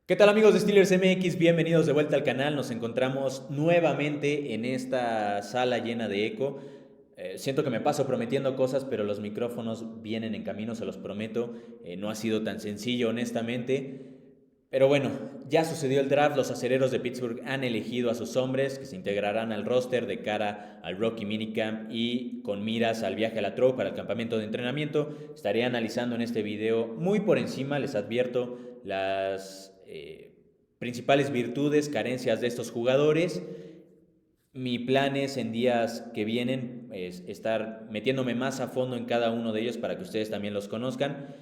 ¿Qué tal amigos de Steelers MX? Bienvenidos de vuelta al canal. Nos encontramos nuevamente en esta sala llena de eco. Siento que me paso prometiendo cosas, pero los micrófonos vienen en camino, se los prometo. No ha sido tan sencillo, honestamente. Pero bueno, ya sucedió el draft. Los acereros de Pittsburgh han elegido a sus hombres que se integrarán al roster de cara al Rocky Minicamp y con miras al viaje a la Trow para el campamento de entrenamiento. Estaré analizando en este video muy por encima, les advierto, las principales virtudes, carencias de estos jugadores. Mi plan es en días que vienen estar metiéndome más a fondo en cada uno de ellos para que ustedes también los conozcan.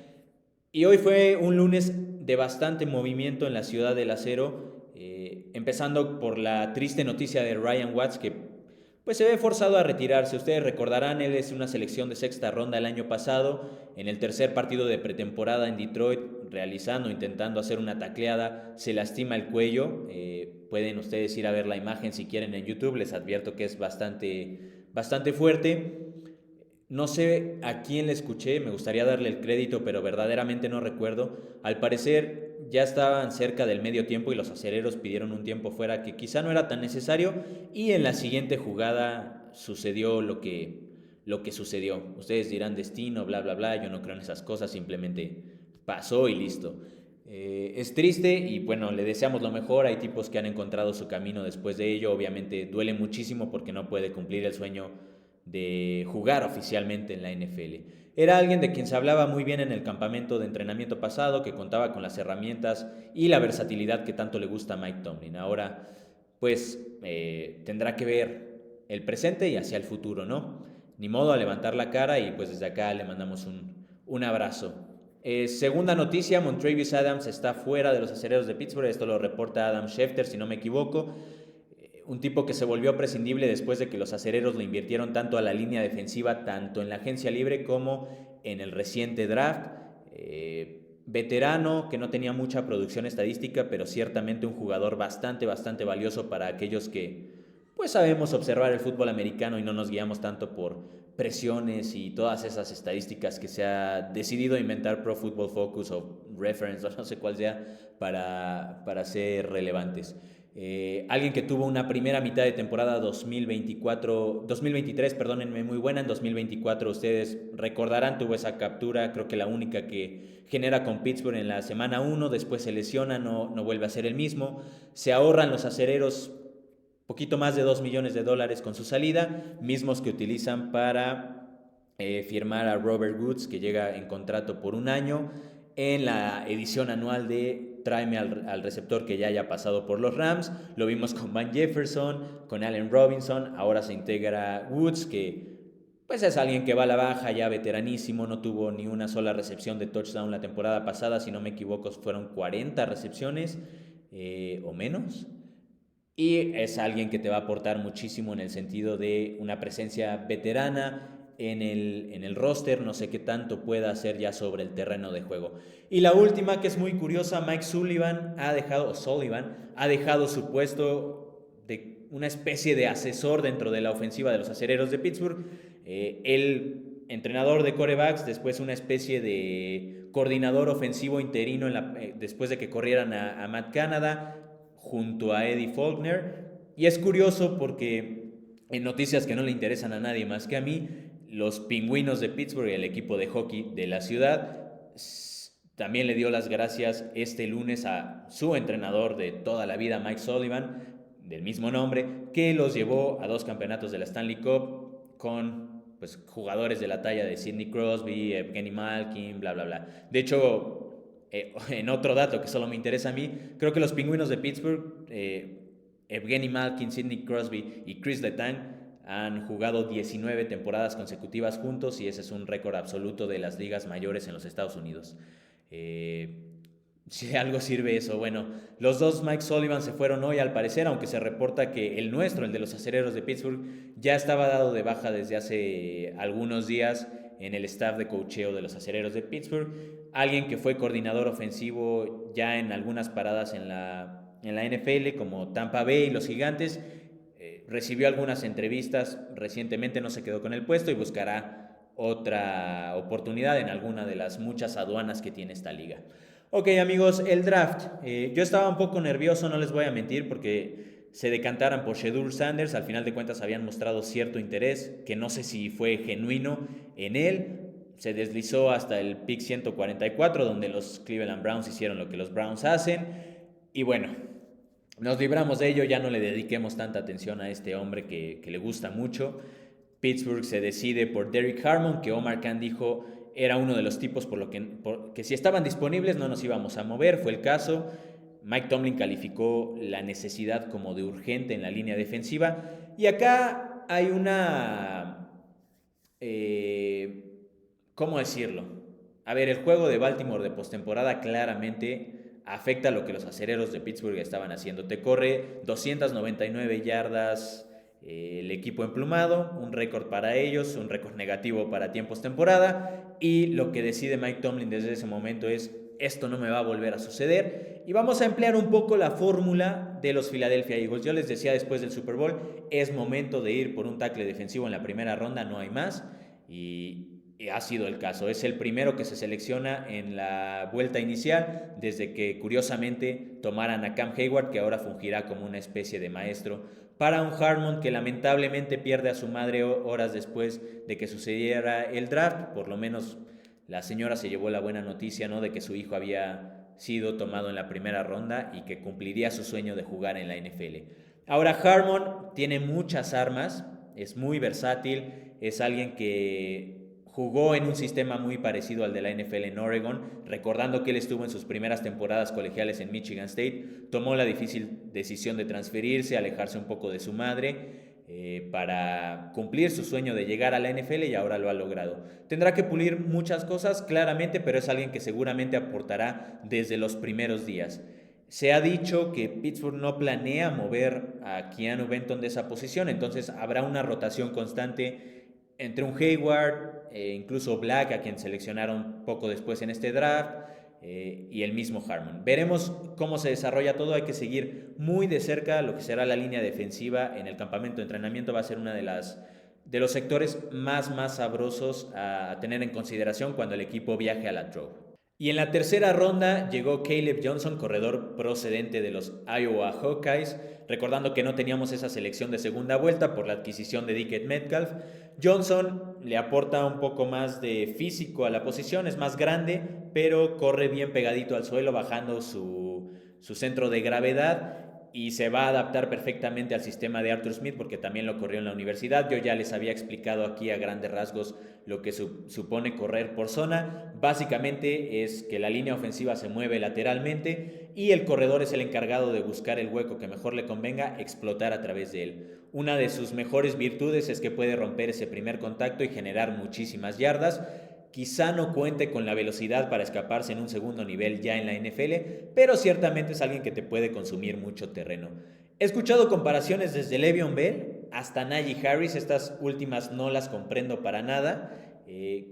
Y hoy fue un lunes de bastante movimiento en la ciudad del acero, empezando por la triste noticia de Ryan Watts, que pues se ve forzado a retirarse. Ustedes recordarán, él es una selección de sexta ronda el año pasado, en el tercer partido de pretemporada en Detroit, intentando hacer una tacleada, se lastima el cuello. Pueden ustedes ir a ver la imagen si quieren en YouTube, les advierto que es bastante fuerte. No sé a quién le escuché, me gustaría darle el crédito, pero verdaderamente no recuerdo. Al parecer ya estaban cerca del medio tiempo y los acereros pidieron un tiempo fuera que quizá no era tan necesario y en la siguiente jugada sucedió lo que sucedió. Ustedes dirán destino, bla, bla, bla, yo no creo en esas cosas, simplemente pasó y listo. Es triste y bueno, le deseamos lo mejor. Hay tipos que han encontrado su camino después de ello. Obviamente duele muchísimo porque no puede cumplir el sueño de jugar oficialmente en la NFL. Era alguien de quien se hablaba muy bien en el campamento de entrenamiento pasado, que contaba con las herramientas y la versatilidad que tanto le gusta a Mike Tomlin. Ahora, pues, tendrá que ver el presente y hacia el futuro, ¿no? Ni modo a levantar la cara y pues desde acá le mandamos un abrazo. Segunda noticia, Montravius Adams está fuera de los acereros de Pittsburgh, esto lo reporta Adam Schefter, si no me equivoco. Un tipo que se volvió prescindible después de que los acereros lo invirtieron tanto a la línea defensiva, tanto en la agencia libre como en el reciente draft. Veterano que no tenía mucha producción estadística, pero ciertamente un jugador bastante valioso para aquellos que pues sabemos observar el fútbol americano y no nos guiamos tanto por presiones y todas esas estadísticas que se ha decidido inventar Pro Football Focus o Reference o no sé cuál sea para ser relevantes. Alguien que tuvo una primera mitad de temporada 2023, perdónenme, muy buena. En 2024 ustedes recordarán, tuvo esa captura, creo que la única que genera con Pittsburgh en la semana 1, después se lesiona, no vuelve a ser el mismo. Se ahorran los acereros poquito más de $2 millones con su salida, mismos que utilizan para firmar a Robert Woods, que llega en contrato por un año, en la edición anual de Tráeme al receptor que ya haya pasado por los Rams. Lo vimos con Van Jefferson, con Allen Robinson, ahora se integra Woods, que pues es alguien que va a la baja, ya veteranísimo, no tuvo ni una sola recepción de touchdown la temporada pasada, si no me equivoco fueron 40 recepciones o menos. Y es alguien que te va a aportar muchísimo en el sentido de una presencia veterana en el roster, no sé qué tanto pueda hacer ya sobre el terreno de juego. Y la última, que es muy curiosa, Mike Sullivan ha dejado su puesto de una especie de asesor dentro de la ofensiva de los acereros de Pittsburgh. El entrenador de quarterbacks, después una especie de coordinador ofensivo interino después de que corrieran a Matt Canada junto a Eddie Faulkner. Y es curioso porque en noticias que no le interesan a nadie más que a mí, los Pingüinos de Pittsburgh, el equipo de hockey de la ciudad, también le dio las gracias este lunes a su entrenador de toda la vida, Mike Sullivan, del mismo nombre, que los llevó a 2 campeonatos de la Stanley Cup con pues, jugadores de la talla de Sidney Crosby, Evgeny Malkin, bla, bla, bla. De hecho, en otro dato que solo me interesa a mí, creo que los Pingüinos de Pittsburgh, Evgeny Malkin, Sidney Crosby y Chris Letang han jugado 19 temporadas consecutivas juntos y ese es un récord absoluto de las ligas mayores en los Estados Unidos. Si algo sirve eso, bueno, los dos Mike Sullivan se fueron hoy al parecer, aunque se reporta que el nuestro, el de los acereros de Pittsburgh, ya estaba dado de baja desde hace algunos días en el staff de coacheo de los acereros de Pittsburgh. Alguien que fue coordinador ofensivo ya en algunas paradas en la NFL, como Tampa Bay y los Gigantes. Recibió algunas entrevistas recientemente, no se quedó con el puesto y buscará otra oportunidad en alguna de las muchas aduanas que tiene esta liga. Ok, amigos, el draft. Yo estaba un poco nervioso, no les voy a mentir, porque se decantaran por Shedeur Sanders. Al final de cuentas habían mostrado cierto interés, que no sé si fue genuino en él. Se deslizó hasta el pick 144, donde los Cleveland Browns hicieron lo que los Browns hacen. Y bueno, nos libramos de ello, ya no le dediquemos tanta atención a este hombre que le gusta mucho. Pittsburgh se decide por Derrick Harmon, que Omar Khan dijo era uno de los tipos que si estaban disponibles no nos íbamos a mover, fue el caso. Mike Tomlin calificó la necesidad como de urgente en la línea defensiva. Y acá hay una... ¿Cómo decirlo? A ver, el juego de Baltimore de postemporada claramente afecta a lo que los acereros de Pittsburgh estaban haciendo. Te corre 299 yardas el equipo emplumado, un récord para ellos, un récord negativo para tiempos temporada, y lo que decide Mike Tomlin desde ese momento es: esto no me va a volver a suceder, y vamos a emplear un poco la fórmula de los Philadelphia Eagles. Yo les decía después del Super Bowl, es momento de ir por un tackle defensivo en la primera ronda, no hay más, y ha sido el caso. Es el primero que se selecciona en la vuelta inicial, desde que curiosamente tomaran a Cam Hayward, que ahora fungirá como una especie de maestro para un Harmon que lamentablemente pierde a su madre horas después de que sucediera el draft. Por lo menos la señora se llevó la buena noticia, ¿no?, de que su hijo había sido tomado en la primera ronda y que cumpliría su sueño de jugar en la NFL. Ahora, Harmon tiene muchas armas, es muy versátil, es alguien que jugó en un sistema muy parecido al de la NFL en Oregon, recordando que él estuvo en sus primeras temporadas colegiales en Michigan State. Tomó la difícil decisión de transferirse, alejarse un poco de su madre, para cumplir su sueño de llegar a la NFL, y ahora lo ha logrado. Tendrá que pulir muchas cosas, claramente, pero es alguien que seguramente aportará desde los primeros días. Se ha dicho que Pittsburgh no planea mover a Keanu Benton de esa posición, entonces habrá una rotación constante entre un Hayward, incluso Black, a quien seleccionaron poco después en este draft, y el mismo Harmon. Veremos cómo se desarrolla todo. Hay que seguir muy de cerca lo que será la línea defensiva en el campamento de entrenamiento. Va a ser una de los sectores más sabrosos a tener en consideración cuando el equipo viaje a la Trove. Y en la tercera ronda llegó Caleb Johnson, corredor procedente de los Iowa Hawkeyes, recordando que no teníamos esa selección de segunda vuelta por la adquisición de DK Metcalf. Johnson le aporta un poco más de físico a la posición, es más grande, pero corre bien pegadito al suelo, bajando su centro de gravedad, y se va a adaptar perfectamente al sistema de Arthur Smith, porque también lo corrió en la universidad. Yo ya les había explicado aquí a grandes rasgos lo que supone correr por zona. Básicamente es que la línea ofensiva se mueve lateralmente y el corredor es el encargado de buscar el hueco que mejor le convenga, explotar a través de él. Una de sus mejores virtudes es que puede romper ese primer contacto y generar muchísimas yardas. Quizá no cuente con la velocidad para escaparse en un segundo nivel ya en la NFL, pero ciertamente es alguien que te puede consumir mucho terreno. He escuchado comparaciones desde Le'Veon Bell hasta Najee Harris. Estas últimas no las comprendo para nada.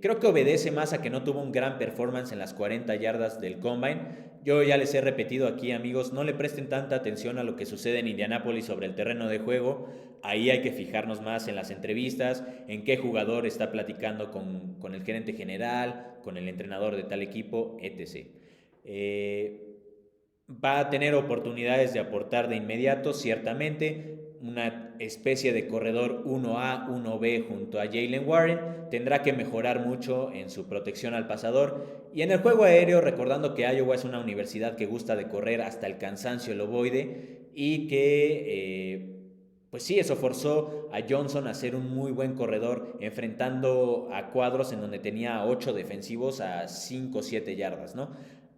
Creo que obedece más a que no tuvo un gran performance en las 40 yardas del Combine. Yo ya les he repetido aquí, amigos, no le presten tanta atención a lo que sucede en Indianápolis sobre el terreno de juego. Ahí hay que fijarnos más en las entrevistas, en qué jugador está platicando con el gerente general, con el entrenador de tal equipo, etc. Va a tener oportunidades de aportar de inmediato, ciertamente. Una especie de corredor 1A, 1B junto a Jaylen Warren. Tendrá que mejorar mucho en su protección al pasador. Y en el juego aéreo, recordando que Iowa es una universidad que gusta de correr hasta el cansancio el ovoide, y que pues sí, eso forzó a Johnson a ser un muy buen corredor, enfrentando a cuadros en donde tenía 8 defensivos a 5 o 7 yardas, ¿no?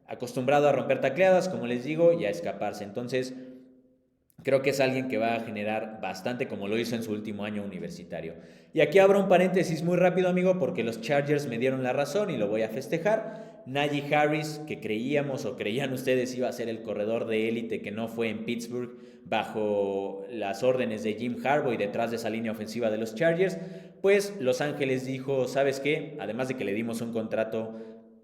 Acostumbrado a romper tacleadas, como les digo, y a escaparse. Entonces, creo que es alguien que va a generar bastante, como lo hizo en su último año universitario. Y aquí abro un paréntesis muy rápido, amigo, porque los Chargers me dieron la razón y lo voy a festejar. Najee Harris, que creíamos o creían ustedes iba a ser el corredor de élite que no fue en Pittsburgh bajo las órdenes de Jim Harbaugh y detrás de esa línea ofensiva de los Chargers, pues Los Ángeles dijo: ¿sabes qué? Además de que le dimos un contrato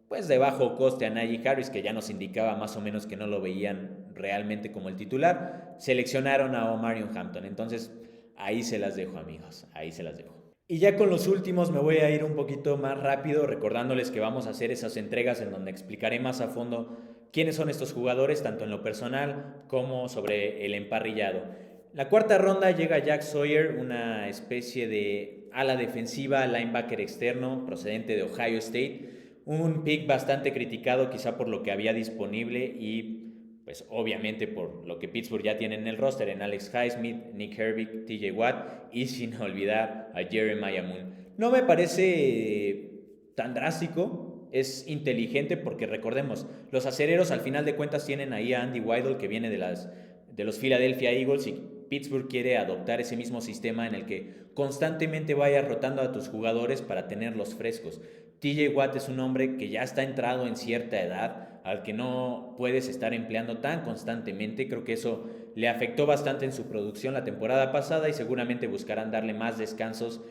pues de bajo coste a Najee Harris, que ya nos indicaba más o menos que no lo veían realmente como el titular, seleccionaron a Omarion Hampton. Entonces, ahí se las dejo, amigos, ahí se las dejo. Y ya con los últimos me voy a ir un poquito más rápido, recordándoles que vamos a hacer esas entregas en donde explicaré más a fondo quiénes son estos jugadores, tanto en lo personal como sobre el emparrillado. La cuarta ronda llega Jack Sawyer, una especie de ala defensiva, linebacker externo procedente de Ohio State. Un pick bastante criticado quizá por lo que había disponible y pues obviamente por lo que Pittsburgh ya tiene en el roster, en Alex Highsmith, Nick Herbig, TJ Watt y sin olvidar a Jeremiah Moon. No me parece tan drástico, es inteligente porque recordemos, los acereros al final de cuentas tienen ahí a Andy Weidl que viene de los Philadelphia Eagles y Pittsburgh quiere adoptar ese mismo sistema en el que constantemente vayas rotando a tus jugadores para tenerlos frescos. TJ Watt es un hombre que ya está entrado en cierta edad, al que no puedes estar empleando tan constantemente. Creo que eso le afectó bastante en su producción la temporada pasada y seguramente buscarán darle más descansos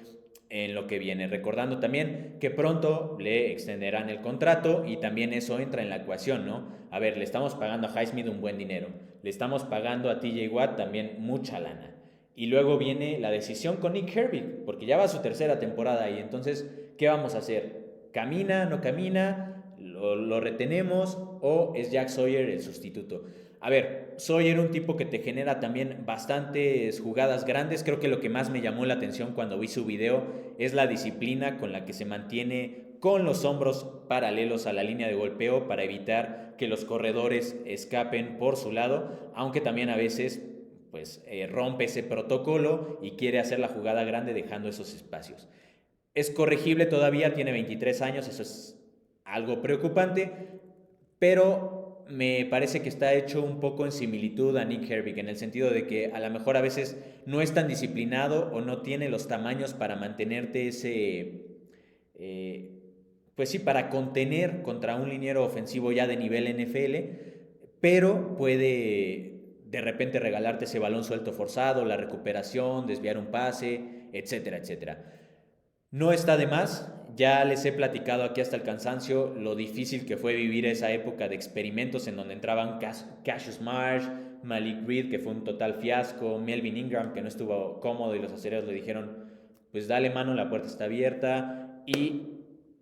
en lo que viene. Recordando también que pronto le extenderán el contrato y también eso entra en la ecuación, ¿no? A ver, le estamos pagando a Highsmith un buen dinero, le estamos pagando a TJ Watt también mucha lana. Y luego viene la decisión con Nick Herbig, porque ya va su tercera temporada y entonces, ¿qué vamos a hacer? ¿Camina, no camina? ¿Lo retenemos o es Jack Sawyer el sustituto? A ver, Sawyer un tipo que te genera también bastantes jugadas grandes. Creo que lo que más me llamó la atención cuando vi su video es la disciplina con la que se mantiene con los hombros paralelos a la línea de golpeo para evitar que los corredores escapen por su lado, aunque también a veces pues rompe ese protocolo y quiere hacer la jugada grande dejando esos espacios. Es corregible todavía, tiene 23 años, eso es algo preocupante, pero me parece que está hecho un poco en similitud a Nick Herbig, en el sentido de que a lo mejor a veces no es tan disciplinado o no tiene los tamaños para mantenerte pues sí, para contener contra un liniero ofensivo ya de nivel NFL, pero puede de repente regalarte ese balón suelto forzado, la recuperación, desviar un pase, etcétera, etcétera. No está de más, ya les he platicado aquí hasta el cansancio lo difícil que fue vivir esa época de experimentos en donde entraban Cassius Marsh, Malik Reed, que fue un total fiasco, Melvin Ingram, que no estuvo cómodo y los acereros le dijeron, pues dale mano, la puerta está abierta, y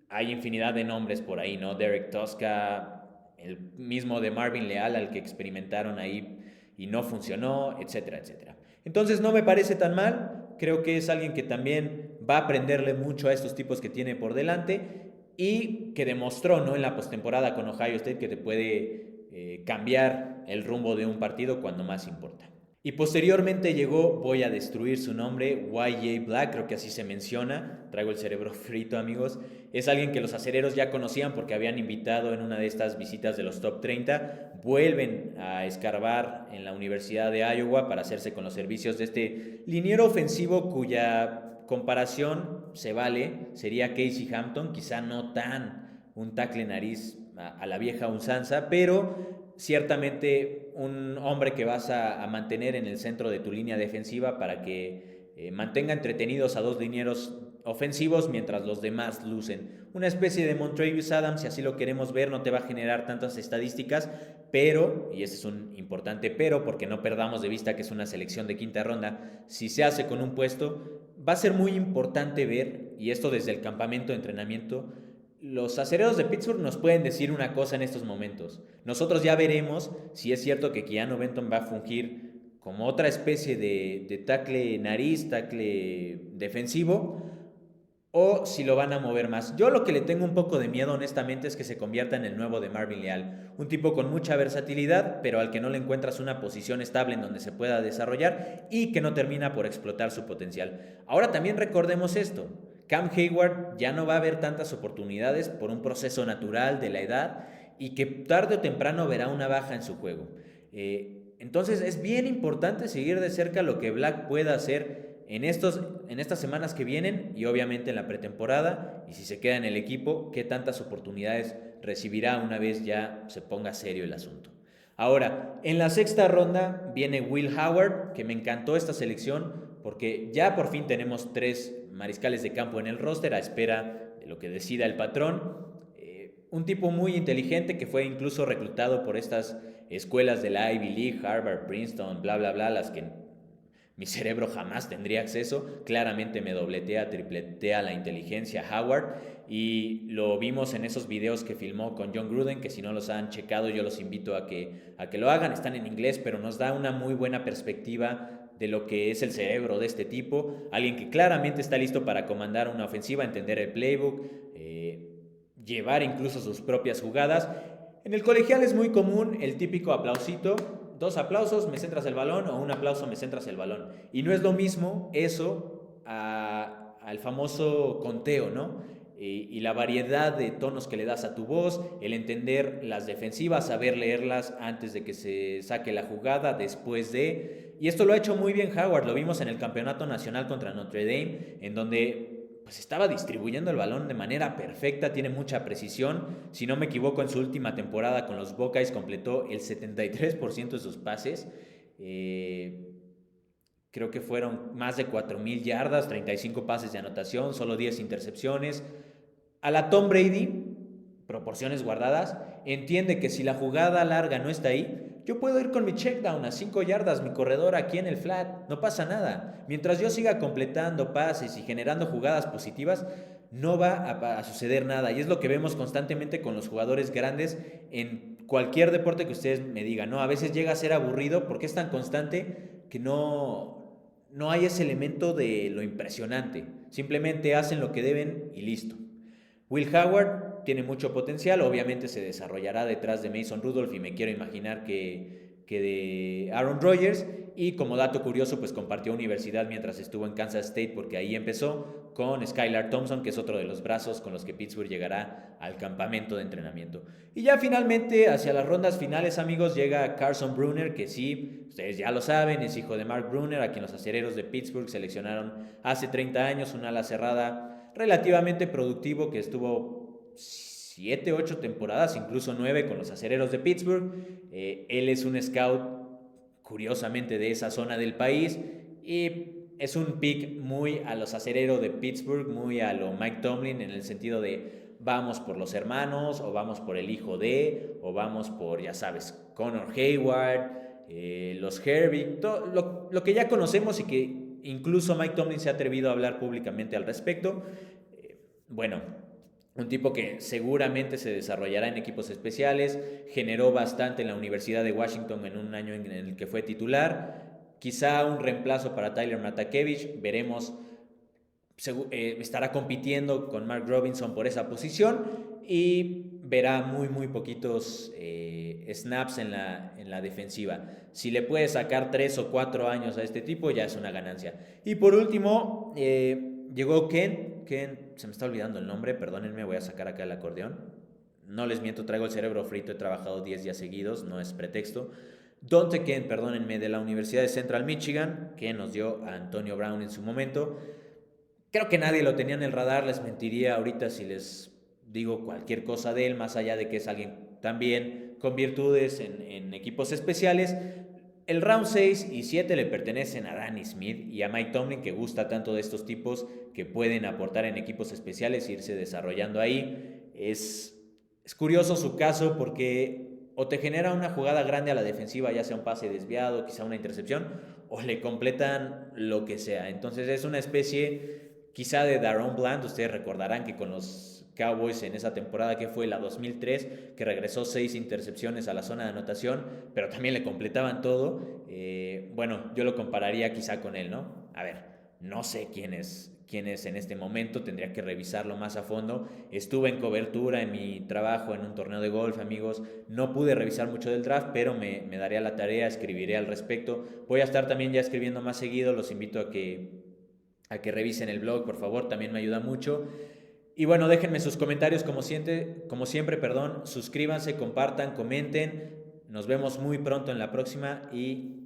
hay infinidad de nombres por ahí, ¿no? Derek Tosca, el mismo de Marvin Leal al que experimentaron ahí y no funcionó, etcétera, etcétera. Entonces no me parece tan mal, creo que es alguien que también va a aprenderle mucho a estos tipos que tiene por delante y que demostró, ¿no?, en la postemporada con Ohio State que te puede cambiar el rumbo de un partido cuando más importa. Y posteriormente llegó, voy a destruir su nombre, YJ Black, creo que así se menciona, traigo el cerebro frito, amigos. Es alguien que los acereros ya conocían porque habían invitado en una de estas visitas de los top 30. Vuelven a escarbar en la Universidad de Iowa para hacerse con los servicios de este liniero ofensivo cuya comparación se vale, sería Casey Hampton, quizá no tan un tackle nariz a la vieja usanza, pero ciertamente un hombre que vas a mantener en el centro de tu línea defensiva para que mantenga entretenidos a dos linieros ofensivos mientras los demás lucen. Una especie de Montravius Adams, si así lo queremos ver, no te va a generar tantas estadísticas, pero, y ese es un importante pero, porque no perdamos de vista que es una selección de quinta ronda, si se hace con un puesto, va a ser muy importante ver, y esto desde el campamento de entrenamiento, los acereros de Pittsburgh nos pueden decir una cosa en estos momentos. Nosotros ya veremos si es cierto que Keanu Benton va a fungir como otra especie de tackle nariz, tackle defensivo, o si lo van a mover más. Yo lo que le tengo un poco de miedo, honestamente, es que se convierta en el nuevo de Marvin Leal. Un tipo con mucha versatilidad, pero al que no le encuentras una posición estable en donde se pueda desarrollar y que no termina por explotar su potencial. Ahora también recordemos esto. Cam Hayward ya no va a ver tantas oportunidades por un proceso natural de la edad y que tarde o temprano verá una baja en su juego. Entonces es bien importante seguir de cerca lo que Black pueda hacer en estas semanas que vienen y obviamente en la pretemporada, y si se queda en el equipo, qué tantas oportunidades recibirá una vez ya se ponga serio el asunto. Ahora, en la sexta ronda viene Will Howard, que me encantó esta selección porque ya por fin tenemos 3 mariscales de campo en el roster a espera de lo que decida el patrón. Un tipo muy inteligente que fue incluso reclutado por estas escuelas de la Ivy League, Harvard, Princeton, bla, bla, bla, las que mi cerebro jamás tendría acceso. Claramente me dobletea, tripletea la inteligencia Howard. Y lo vimos en esos videos que filmó con John Gruden, que si no los han checado yo los invito a que lo hagan. Están en inglés, pero nos da una muy buena perspectiva de lo que es el cerebro de este tipo. Alguien que claramente está listo para comandar una ofensiva, entender el playbook, llevar incluso sus propias jugadas. En el colegial es muy común el típico aplausito, 2 aplausos, me centras el balón, o 1 aplauso, me centras el balón. Y no es lo mismo eso al famoso conteo, ¿no? Y la variedad de tonos que le das a tu voz, el entender las defensivas, saber leerlas antes de que se saque la jugada, después de... Y esto lo ha hecho muy bien Howard, lo vimos en el campeonato nacional contra Notre Dame, en donde pues estaba distribuyendo el balón de manera perfecta, tiene mucha precisión. Si no me equivoco, en su última temporada con los Buckeyes completó el 73% de sus pases. Creo que fueron más de 4,000 yardas, 35 pases de anotación, solo 10 intercepciones. A la Tom Brady, proporciones guardadas, entiende que si la jugada larga no está ahí, yo puedo ir con mi check down a 5 yardas, mi corredor aquí en el flat, no pasa nada. Mientras yo siga completando pases y generando jugadas positivas, no va a suceder nada. Y es lo que vemos constantemente con los jugadores grandes en cualquier deporte que ustedes me digan, ¿no? A veces llega a ser aburrido porque es tan constante que no hay ese elemento de lo impresionante. Simplemente hacen lo que deben y listo. Will Howard tiene mucho potencial, obviamente se desarrollará detrás de Mason Rudolph y me quiero imaginar que de Aaron Rodgers. Y como dato curioso, pues compartió universidad mientras estuvo en Kansas State, porque ahí empezó con Skylar Thompson, que es otro de los brazos con los que Pittsburgh llegará al campamento de entrenamiento. Y ya finalmente, hacia las rondas finales, amigos, llega Carson Brunner, que sí, ustedes ya lo saben, es hijo de Mark Brunner, a quien los acereros de Pittsburgh seleccionaron hace 30 años, un ala cerrada relativamente productivo que estuvo 7, 8 temporadas, incluso 9 con los acereros de Pittsburgh. Él es un scout curiosamente de esa zona del país y es un pick muy a los acereros de Pittsburgh, muy a lo Mike Tomlin, en el sentido de vamos por los hermanos, o vamos por el hijo de, o vamos por, ya sabes, Connor Hayward, los Herbig, todo lo que ya conocemos y que incluso Mike Tomlin se ha atrevido a hablar públicamente al respecto. Bueno, un tipo que seguramente se desarrollará en equipos especiales, generó bastante en la Universidad de Washington en un año en el que fue titular, quizá un reemplazo para Tyler Matakevich, veremos, estará compitiendo con Mark Robinson por esa posición y verá muy poquitos snaps en la defensiva. Si le puede sacar 3 o 4 años a este tipo, ya es una ganancia. Y por último, llegó Ken, se me está olvidando el nombre, perdónenme, voy a sacar acá el acordeón. No les miento, traigo el cerebro frito, he trabajado 10 días seguidos, no es pretexto. Dante Ken, perdónenme, de la Universidad de Central Michigan, que nos dio a Antonio Brown en su momento. Creo que nadie lo tenía en el radar, les mentiría ahorita si les digo cualquier cosa de él, más allá de que es alguien también con virtudes en equipos especiales. El round 6 y 7 le pertenecen a Danny Smith y a Mike Tomlin, que gusta tanto de estos tipos que pueden aportar en equipos especiales e irse desarrollando ahí. Es curioso su caso porque o te genera una jugada grande a la defensiva, ya sea un pase desviado, quizá una intercepción, o le completan lo que sea. Entonces es una especie quizá de Daron Bland. Ustedes recordarán que con los Cowboys en esa temporada que fue la 2003, que regresó 6 intercepciones a la zona de anotación, pero también le completaban todo. Bueno, yo lo compararía quizá con él, ¿no? A ver, no sé quién es en este momento, tendría que revisarlo más a fondo. Estuve en cobertura en mi trabajo en un torneo de golf, amigos, no pude revisar mucho del draft, pero me daré a la tarea, escribiré al respecto. Voy a estar también ya escribiendo más seguido, los invito a que revisen el blog, por favor, también me ayuda mucho. Y bueno, déjenme sus comentarios como siempre, suscríbanse, compartan, comenten. Nos vemos muy pronto en la próxima y